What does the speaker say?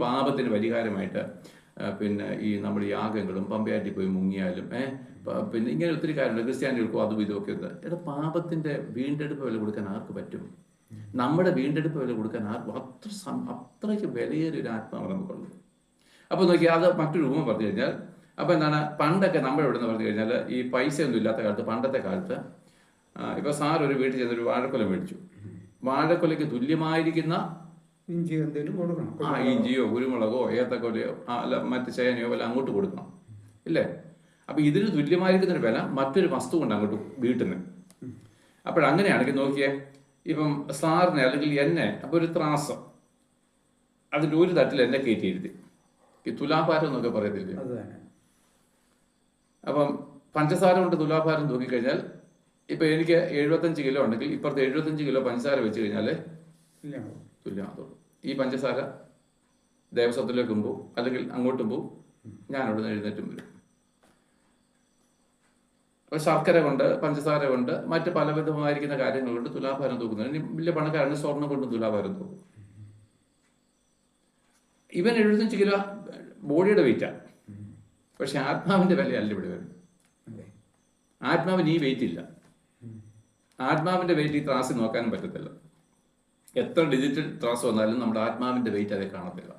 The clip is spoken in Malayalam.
പാപത്തിന് പരിഹാരമായിട്ട് പിന്നെ ഈ നമ്മൾ യാഗങ്ങളും പമ്പയാറ്റി പോയി മുങ്ങിയാലും പിന്നെ ഇങ്ങനെ ഒത്തിരി കാര്യമുണ്ട്. ക്രിസ്ത്യാനികൾക്കും അതും ഇതൊക്കെ ഉണ്ട്. പാപത്തിന്റെ വീണ്ടെടുപ്പ് വില കൊടുക്കാൻ ആർക്ക് പറ്റും? നമ്മുടെ വീണ്ടെടുപ്പ് വില കൊടുക്കാൻ ആർക്കും അത്രയ്ക്ക് വിലയേറിയ ഒരു ആത്മാവ് നമുക്കുള്ളൂ. അപ്പോൾ നോക്കി, അത് മറ്റൊരു രൂപം പറഞ്ഞു കഴിഞ്ഞാൽ, അപ്പോൾ എന്താണ്, പണ്ടൊക്കെ നമ്മുടെ ഇവിടെ നിന്ന് പറഞ്ഞു കഴിഞ്ഞാൽ ഈ പൈസ ഒന്നും ഇല്ലാത്ത കാലത്ത്, പണ്ടത്തെ കാലത്ത് ഇപ്പോൾ സാർ ഒരു വീട്ടിൽ ചെന്നൊരു വാഴക്കൊല മേടിച്ചു. വാഴക്കൊലയ്ക്ക് തുല്യമായിരിക്കുന്ന ഇഞ്ചിയോ കുരുമുളകോ ഏത്തക്കൊലയോ അല്ല മറ്റ് ചേനയോ വല്ല അങ്ങോട്ട് കൊടുക്കണം, ഇല്ലേ? അപ്പം ഇതിന് തുല്യമായിരിക്കുന്നൊരു വില മറ്റൊരു വസ്തു കൊണ്ട് അങ്ങോട്ട് വീട്ടുന്നത്. അപ്പോഴങ്ങനെയാണെങ്കിൽ നോക്കിയേ, ഇപ്പം സാറിനെ അല്ലെങ്കിൽ എന്നെ അപ്പോൾ ഒരു ത്രാസം, അതിൻ്റെ ഒരു തട്ടിൽ എന്നെ കയറ്റിയിരുത്തി, ഈ തുലാഭാരം എന്നൊക്കെ പറയത്തില്ലേ? അപ്പം പഞ്ചസാര കൊണ്ട് തുലാഭാരം തൂക്കിക്കഴിഞ്ഞാൽ ഇപ്പം എനിക്ക് 75 കിലോ ഉണ്ടെങ്കിൽ ഇപ്പുറത്ത് 75 കിലോ പഞ്ചസാര വെച്ച് കഴിഞ്ഞാൽ തുല്യമാകുള്ളൂ. ഈ പഞ്ചസാര ദേവസ്വത്തിലേക്കും പോവും, അല്ലെങ്കിൽ അങ്ങോട്ടും പോവും, ഞാനവിടെ നിന്ന് എഴുന്നേറ്റും വരും. അപ്പോൾ ശർക്കര കൊണ്ട്, പഞ്ചസാര കൊണ്ട്, മറ്റ് പലവിധമായിരിക്കുന്ന കാര്യങ്ങൾ കൊണ്ട് തുലാഭാരം തൂക്കുന്നത്. ഇനി വലിയ പണക്കാരാണ് സ്വർണ്ണം കൊണ്ട് തുലാഭാരം തൂക്കും. ഇവൻ 75 കിലോ ബോഡിയുടെ വെയിറ്റാണ്, പക്ഷെ ആത്മാവിൻ്റെ വിലയല്ല ഇവിടെ വരും. ആത്മാവിന് ഈ വെയിറ്റ് ഇല്ല. ആത്മാവിൻ്റെ വെയിറ്റ് ഈ ത്രാസിൽ നോക്കാനും പറ്റത്തില്ല. എത്ര ഡിജിറ്റൽ ത്രാസ് വന്നാലും നമ്മുടെ ആത്മാവിൻ്റെ വെയിറ്റ് അതേ കാണത്തില്ല.